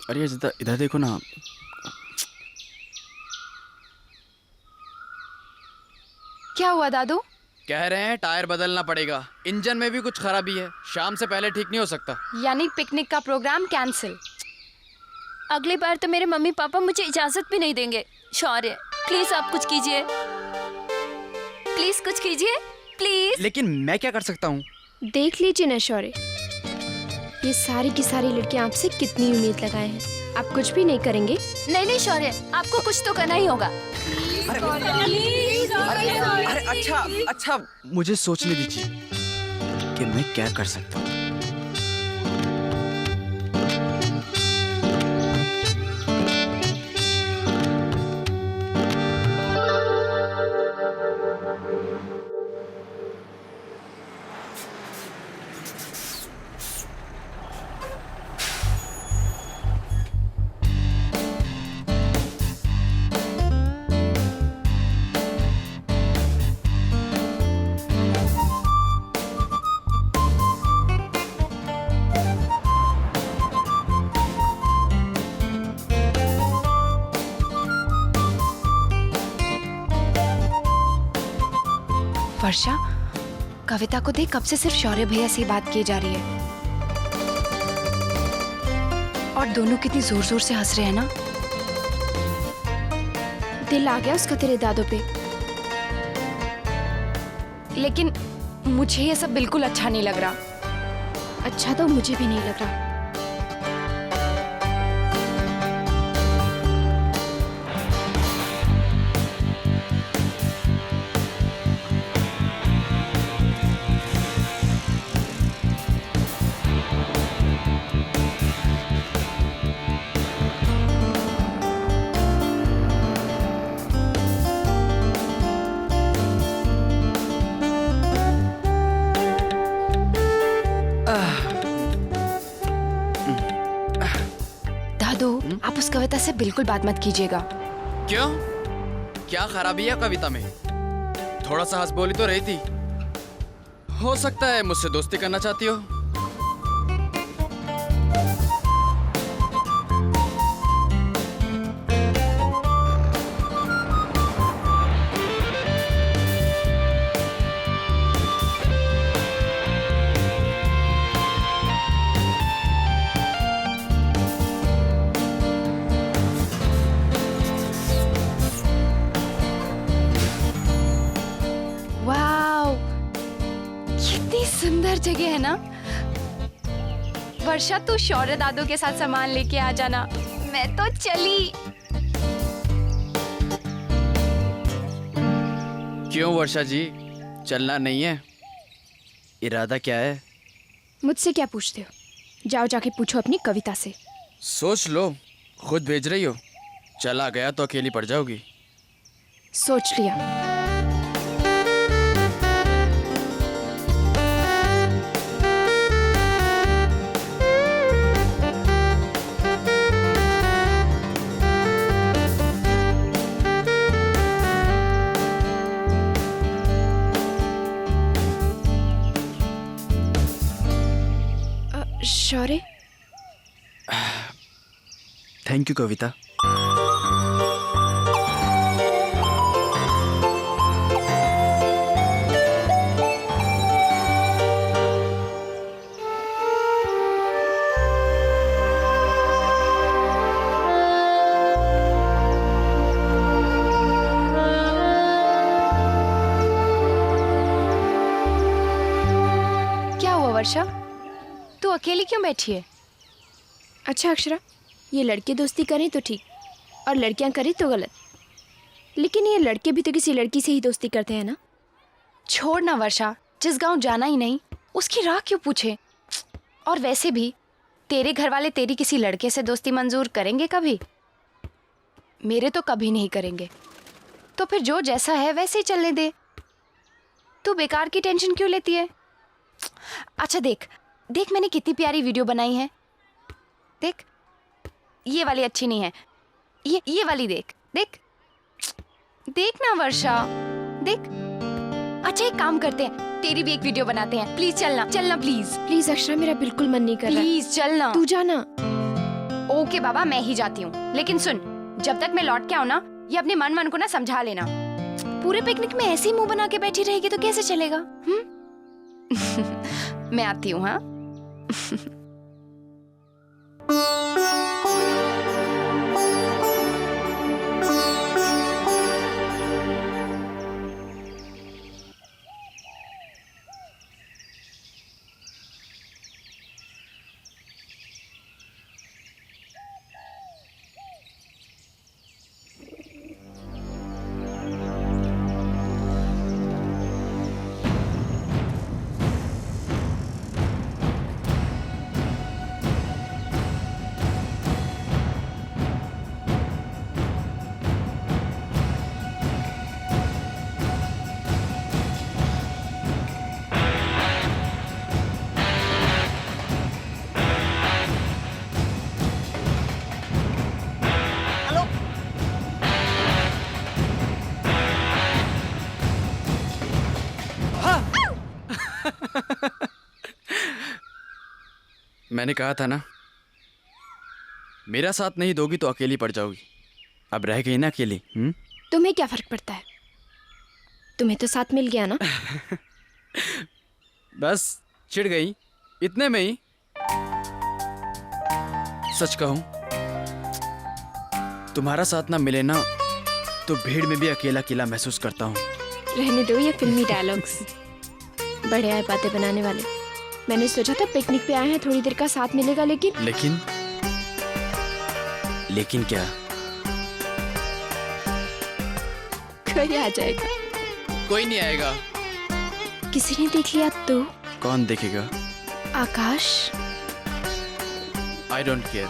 अरे इधर इधर देखो ना। क्या हुआ दादू? कह रहे हैं टायर बदलना पड़ेगा, इंजन में भी कुछ खराबी है, शाम से पहले ठीक नहीं हो सकता। यानी पिकनिक का प्रोग्राम कैंसिल। अगली बार तो मेरे मम्मी पापा मुझे इजाजत भी नहीं देंगे। शौर्य प्लीज आप कुछ कीजिए, प्लीज कुछ कीजिए प्लीज। लेकिन मैं क्या कर सकता हूँ? देख लीजिए ना शौर्य, ये सारी की सारी लड़कियां आपसे कितनी उम्मीद लगाए हैं, आप कुछ भी नहीं करेंगे? नहीं नहीं शौर्य, आपको कुछ तो करना ही होगा। अरे अच्छा अच्छा, मुझे सोचने दीजिए कि मैं क्या कर सकता हूँ। वर्षा, कविता को देख, कब से सिर्फ शौर्य भैया से बात की जा रही है और दोनों कितनी जोर जोर से हंस रहे हैं ना। दिल आ गया उसका तेरे दादों पे। लेकिन मुझे ये सब बिल्कुल अच्छा नहीं लग रहा। अच्छा तो मुझे भी नहीं लग रहा। आप उस कविता से बिल्कुल बात मत कीजिएगा। क्यों? क्या खराबी है कविता में? थोड़ा सा हंस बोली तो रही थी, हो सकता है मुझसे दोस्ती करना चाहती हो। सुंदर जगह है ना। वर्षा, तू शौर्य दादू के साथ सामान लेके आ जाना, मैं तो चली। क्यों वर्षा जी, चलना नहीं है? इरादा क्या है? मुझसे क्या पूछते हो? जाओ जाके पूछो अपनी कविता से। सोच लो, खुद भेज रही हो, चला गया तो अकेली पड़ जाओगी। सोच लिया। शौर्य, थैंक यू कविता। क्या हुआ वर्षा, तू अकेली क्यों बैठी है? अच्छा अक्षरा, ये लड़के दोस्ती करें तो ठीक और लड़कियां करें तो गलत, लेकिन ये लड़के भी तो किसी लड़की से ही दोस्ती करते हैं ना। छोड़ ना वर्षा, जिस गांव जाना ही नहीं उसकी राह क्यों पूछे? और वैसे भी तेरे घर वाले तेरी किसी लड़के से दोस्ती मंजूर करेंगे कभी? मेरे तो कभी नहीं करेंगे। तो फिर जो जैसा है वैसे ही चलने दे। तू बेकार की टेंशन क्यों लेती है? अच्छा देख देख, मैंने कितनी प्यारी वीडियो बनाई है। देख, ये वाली अच्छी नहीं है, ये वाली देख देख देख ना वर्षा, देख। अच्छा एक काम करते हैं, तेरी भी एक वीडियो बनाते हैं। प्लीज चलना चलना, प्लीज प्लीज अक्षरा, मेरा बिल्कुल मन नहीं कर रहा। प्लीज चलना। तू जाना। ओके बाबा, मैं ही जाती हूँ। लेकिन सुन, जब तक मैं लौट के आऊँ ना, ये अपने मन को ना समझा लेना। पूरे पिकनिक में ऐसे ही मुंह बना के बैठी रहेगी तो कैसे चलेगा? मैं आती हूँ। हाँ मैंने कहा था ना, मेरा साथ नहीं दोगी तो अकेली पड़ जाओगी। अब रह गई ना अकेली। तुम्हें क्या फर्क पड़ता है? तुम्हें तो साथ मिल गया ना। बस चिढ़ गई इतने में ही। सच कहूं, तुम्हारा साथ ना मिले ना तो भीड़ में भी अकेला अकेला महसूस करता हूँ। रहने दो ये फिल्मी डायलॉग्स, बड़े आए बातें बनाने वाले। मैंने सोचा था पिकनिक पे आए हैं, थोड़ी देर का साथ मिलेगा, लेकिन क्या? कोई आ जाएगा। कोई नहीं आएगा। किसी ने देख लिया तो? कौन देखेगा? Akash, I don't care.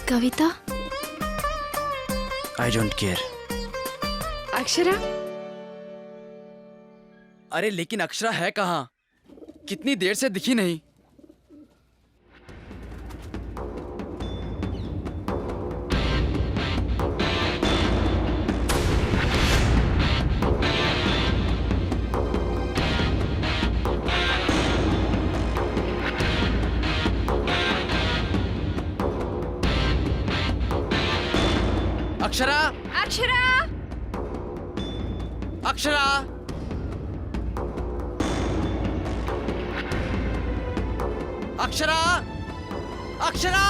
Kavita, I don't care. Akshara. अरे लेकिन अक्षरा है कहाँ? कितनी देर से दिखी नहीं। अक्षरा, अक्षरा, अक्षरा, अक्षरा, अक्षरा।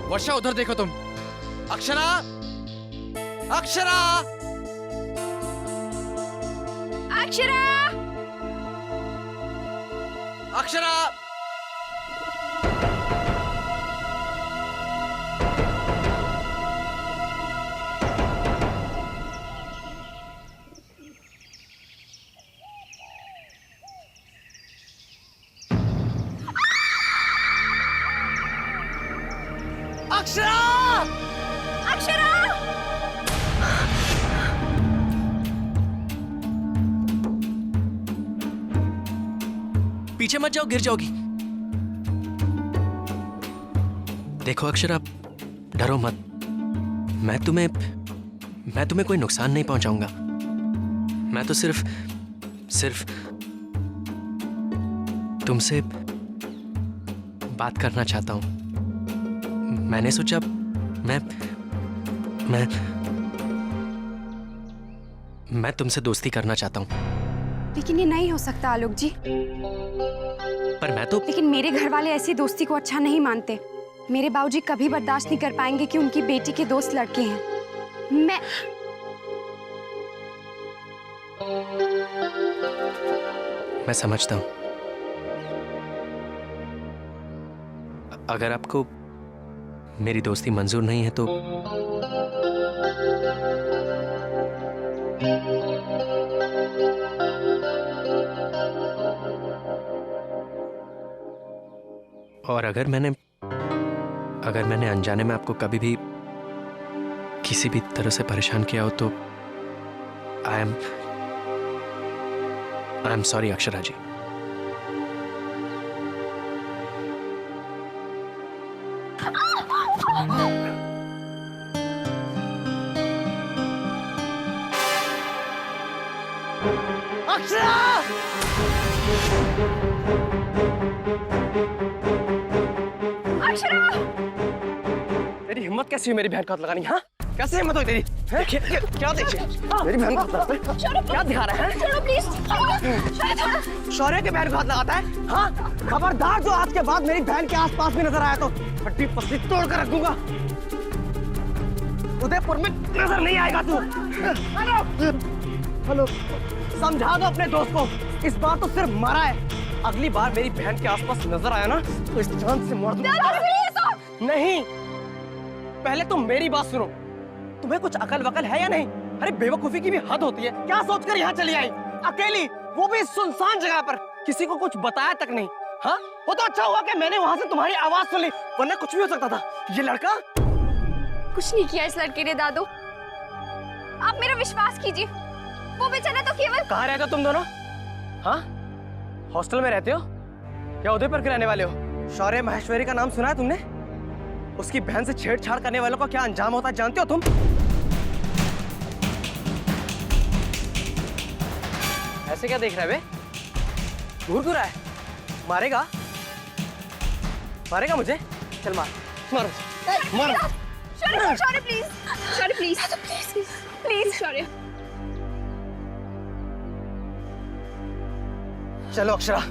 वर्षा उधर देखो तुम। अक्षरा, अक्षरा, अक्षरा, अक्षरा। अक्षरा! अक्षरा! पीछे मत जाओ, गिर जाओगी। देखो अक्षरा, डरो मत। मैं तुम्हें कोई नुकसान नहीं पहुंचाऊंगा। मैं तो सिर्फ तुमसे बात करना चाहता हूं। मैंने सोचा मैं तुमसे दोस्ती करना चाहता हूं। लेकिन ये नहीं हो सकता आलोक जी। पर मैं तो लेकिन मेरे घर वाले ऐसी दोस्ती को अच्छा नहीं मानते। मेरे बाबूजी कभी बर्दाश्त नहीं कर पाएंगे कि उनकी बेटी के दोस्त लड़के हैं। मैं समझता हूं। अगर आपको मेरी दोस्ती मंजूर नहीं है तो और अगर मैंने अनजाने में आपको कभी भी किसी भी तरह से परेशान किया हो तो आई एम सॉरी अक्षरा जी। अक्षरा! हिम्मत कैसी हुई मेरी बहन को हाथ लगानी? हाँ, कैसे हिम्मत हुई तेरी? हैं? क्या देखिए मेरी बहन को हाथ लगाता है? क्या दिखा रहा है? छोड़ो प्लीज। शौर्य के बहन को हाथ लगाता है? हाँ, खबरदार जो आज के बाद मेरी बहन के आसपास भी नजर आया तो हड्डी पसली तोड़ कर रख दूंगा। उदयपुर में नजर नहीं आएगा तू। हेलो, समझा दो अपने दोस्त को, इस बार तो सिर्फ मारा है, अगली बार मेरी बहन के आसपास नजर आया ना तो इस जान से मार दूंगा। नहीं, पहले तुम मेरी बात सुनो। तुम्हें कुछ अकल वकल है या नहीं? अरे बेवकूफी की भी हद होती है। क्या सोचकर यहाँ चली आई अकेली, वो भी सुनसान जगह पर, किसी को कुछ बताया तक नहीं? हाँ, वो तो अच्छा हुआ कि मैंने वहां से तुम्हारी आवाज सुन ली, वरना कुछ भी हो सकता था। ये लड़का कुछ नहीं किया इस लड़के ने दादू, आप मेरा विश्वास कीजिए। वो बेचारा तो केवल। कहाँ रहते हो तुम दोनों? हाँ, हॉस्टल में रहते हो या उदयपुर के रहने वाले हो? शौर्य महेश्वरी का नाम सुना है तुमने? उसकी बहन से छेड़छाड़ करने वालों का क्या अंजाम होता है जानते हो तुम? ऐसे क्या देख रहा है बे? घूर है? मारेगा? मारेगा मुझे? चल मार, मारो, मारो। शौर्य, शौर्य प्लीज, शौर्य प्लीज, प्लीज शौर्य। चलो अक्षरा।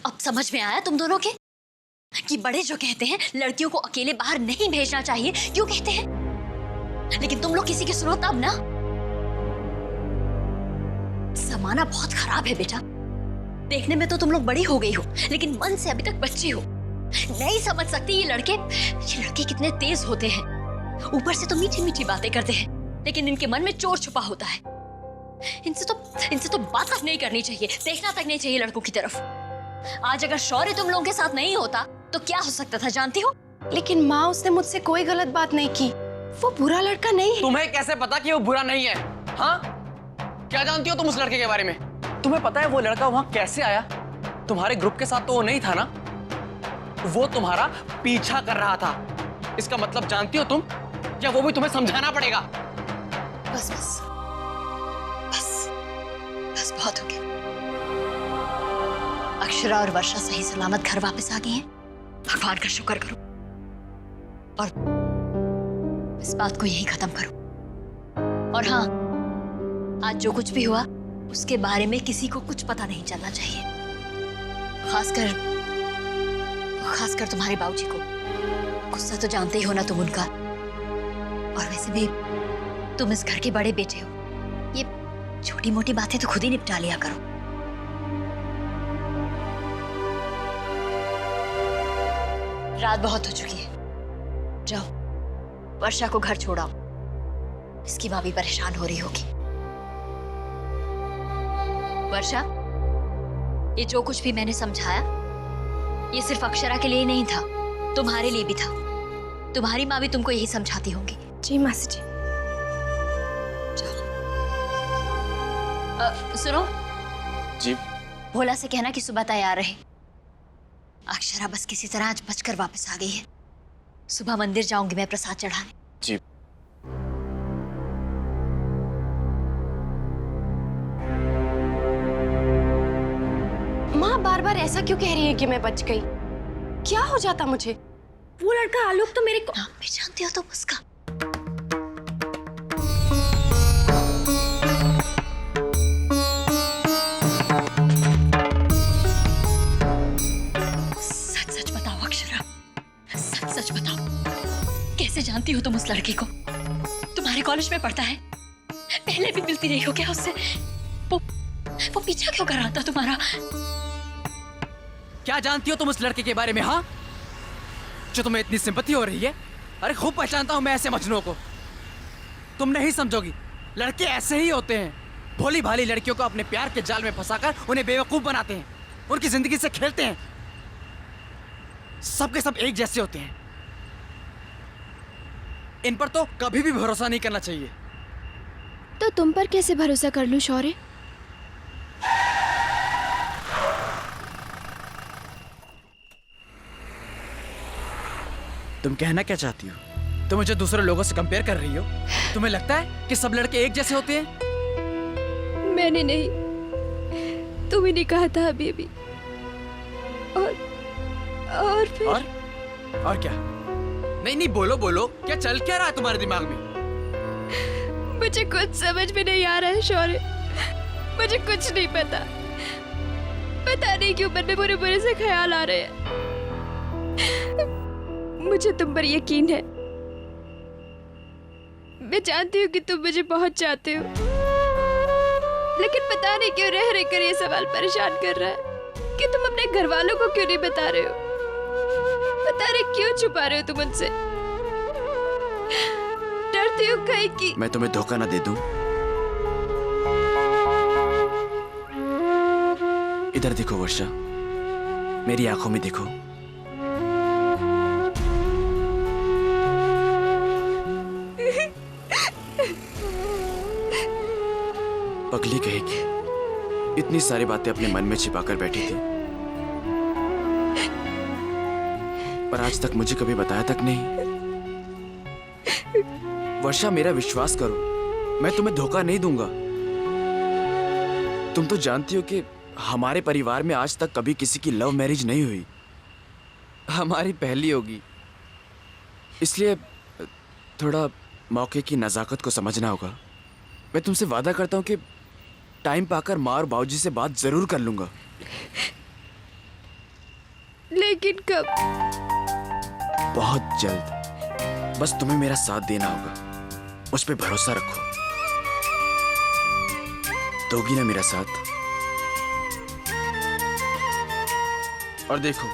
अब समझ में आया तुम दोनों के कि बड़े जो कहते हैं लड़कियों को अकेले बाहर नहीं भेजना चाहिए, क्यों कहते हैं? लेकिन तुम लोग किसी की सुनो तब ना। जमाना बहुत खराब है बेटा। देखने में तो तुम लोग बड़ी हो गई हो, लेकिन मन से अभी तक बच्ची हो। नहीं समझ सकती ये लड़के कितने तेज होते हैं। ऊपर से तो मीठी मीठी बातें करते हैं, लेकिन इनके मन में चोर छुपा होता है। इनसे तो बात तक नहीं करनी चाहिए, देखना तक नहीं चाहिए लड़कों की तरफ। आज अगर शौर्य तुम लोगों के साथ नहीं होता तो क्या हो सकता था जानती हो? लेकिन माँ, उसने मुझसे कोई गलत बात नहीं की, वो बुरा लड़का नहीं है। तुम्हें कैसे पता कि वो बुरा नहीं है? हाँ, क्या जानती हो तुम उस लड़के के बारे में? तुम्हें पता है वो लड़का वहां कैसे आया? तुम्हारे ग्रुप के साथ तो वो नहीं था ना, वो तुम्हारा पीछा कर रहा था। इसका मतलब जानती हो तुम, या वो भी तुम्हें समझाना पड़ेगा? बस बस बस बस, बहुत हो गया। अक्षरा और वर्षा सही सलामत घर वापस आ गई हैं। भगवान का शुक्र करो और इस बात को यही खत्म करो। और हाँ, आज जो कुछ भी हुआ उसके बारे में किसी को कुछ पता नहीं चलना चाहिए, खासकर तुम्हारे बाबूजी को। गुस्सा तो जानते ही हो ना तुम उनका, और वैसे भी तुम इस घर के बड़े बेटे हो। ये छोटी मोटी बातें तो खुद ही निपटा लिया करो। रात बहुत हो चुकी है, जाओ वर्षा को घर छोड़ाओ। इसकी माँ भी परेशान हो रही होगी। वर्षा, ये जो कुछ भी मैंने समझाया ये सिर्फ अक्षरा के लिए नहीं था, तुम्हारे लिए भी था। तुम्हारी माँ भी तुमको यही समझाती होंगी। जी मासी जी। सुनो जी। भोला से कहना कि सुबह तैयार रहे। अक्षरा बस किसी तरह आज बचकर वापस आ गई है। सुबह मंदिर जाऊंगी मैं प्रसाद चढ़ाने। जी। माँ बार बार ऐसा क्यों कह रही है कि मैं बच गई? क्या हो जाता मुझे? वो लड़का आलोक तो मेरे को। नाम भी जानती हो तुम उसका? सच बताओ अक्षरा, सच बताओ, कैसे जानती हो तुम उस लड़के को? तुम्हारे कॉलेज में पढ़ता है, पहले भी मिलती रही हो क्या उससे? वो पीछा क्यों कर रहा था तुम्हारा? क्या जानती हो तुम उस लड़के के बारे में? हाँ, जो तुम्हें इतनी सिंपैथी हो रही है। अरे खूब पहचानता हूं मैं ऐसे मजनुओं को। तुम नहीं समझोगी, लड़के ऐसे ही होते हैं। भोली भाली लड़कियों को अपने प्यार के जाल में फंसाकर उन्हें बेवकूफ बनाते हैं, उनकी जिंदगी से खेलते हैं। सबके सब एक जैसे होते हैं, इन पर तो कभी भी भरोसा नहीं करना चाहिए। तो तुम पर कैसे भरोसा कर लूं शौर्य? तुम कहना क्या चाहती हो? तुम मुझे दूसरे लोगों से कंपेयर कर रही हो? तुम्हें लगता है कि सब लड़के एक जैसे होते हैं? मैंने नहीं, तुम ही ने कहा था अभी। और फिर और क्या? नहीं बोलो बोलो, क्या चल क्या रहा है तुम्हारे दिमाग में? मुझे कुछ समझ में नहीं आ रहा है शौर्य, मुझे कुछ नहीं पता नहीं क्यों मन में बुरे बुरे से ख्याल आ रहे हैं। मुझे तुम पर यकीन है, मैं जानती हूँ कि तुम मुझे बहुत चाहते हो, लेकिन पता नहीं क्यों रह कर ये सवाल परेशान कर रहा है कि तुम अपने घर वालों को क्यों नहीं बता रहे हो, पता नहीं क्यों छुपा रहे हो तुम उनसे। डरती हो कहीं कि मैं तुम्हें धोखा ना दे दूं। इधर देखो वर्षा, मेरी आंखों में देखो। पगली कहेगी, इतनी सारी बातें अपने मन में छिपाकर बैठी थी, पर आज तक मुझे कभी बताया तक नहीं। वर्षा, मेरा विश्वास करो, मैं तुम्हें धोखा नहीं दूंगा। तुम तो जानती हो कि हमारे परिवार में आज तक कभी किसी की लव मैरिज नहीं हुई, हमारी पहली होगी। इसलिए थोड़ा मौके की नज़ाकत को समझना होगा। मैं तुमसे वादा करता हूं कि टाइम पाकर माँ और बाबूजी से बात जरूर कर लूंगा। लेकिन कब? बहुत जल्द। बस तुम्हें मेरा साथ देना होगा, मुझ पे भरोसा रखो। दोगी ना मेरा साथ? और देखो,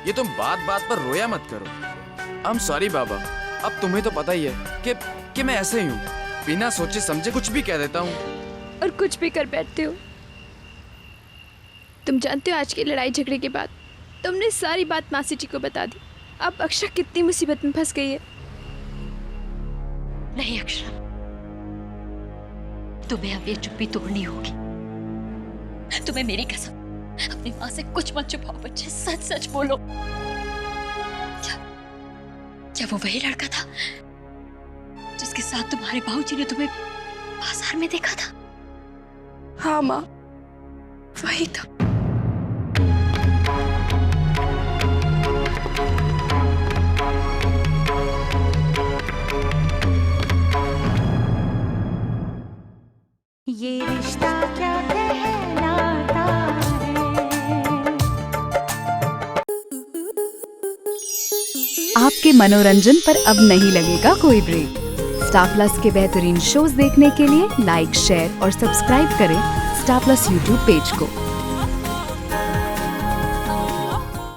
ये तुम बात बात पर रोया मत करो। आई एम सॉरी बाबा, अब तुम्हें तो पता ही है कि मैं ऐसे ही हूँ, बिना सोचे समझे कुछ भी कह देता हूँ। और कुछ भी कर बैठते हो। तुम जानते हो आज की लड़ाई झगड़े के बाद तुमने सारी बात मासी जी को बता दी। अब अक्षरा कितनी मुसीबत में फंस गई है। नहीं अक्षरा, तुम्हें अब ये चुप्पी तोड़नी होगी। तुम्हें मेरी कसम, अपनी माँ से कुछ मत छुपाओ बच्चे, सच सच बोलो। क्या वो वही लड़का था जिसके साथ तुम्हारे बाबूजी ने तुम्हें बाजार में देखा था? हाँ माँ, वही था। ये रिश्ता क्या कहलाता है। आपके मनोरंजन पर अब नहीं लगेगा कोई ब्रेक। स्टार प्लस के बेहतरीन शोज देखने के लिए लाइक, शेयर और सब्सक्राइब करें स्टार प्लस यूट्यूब पेज को।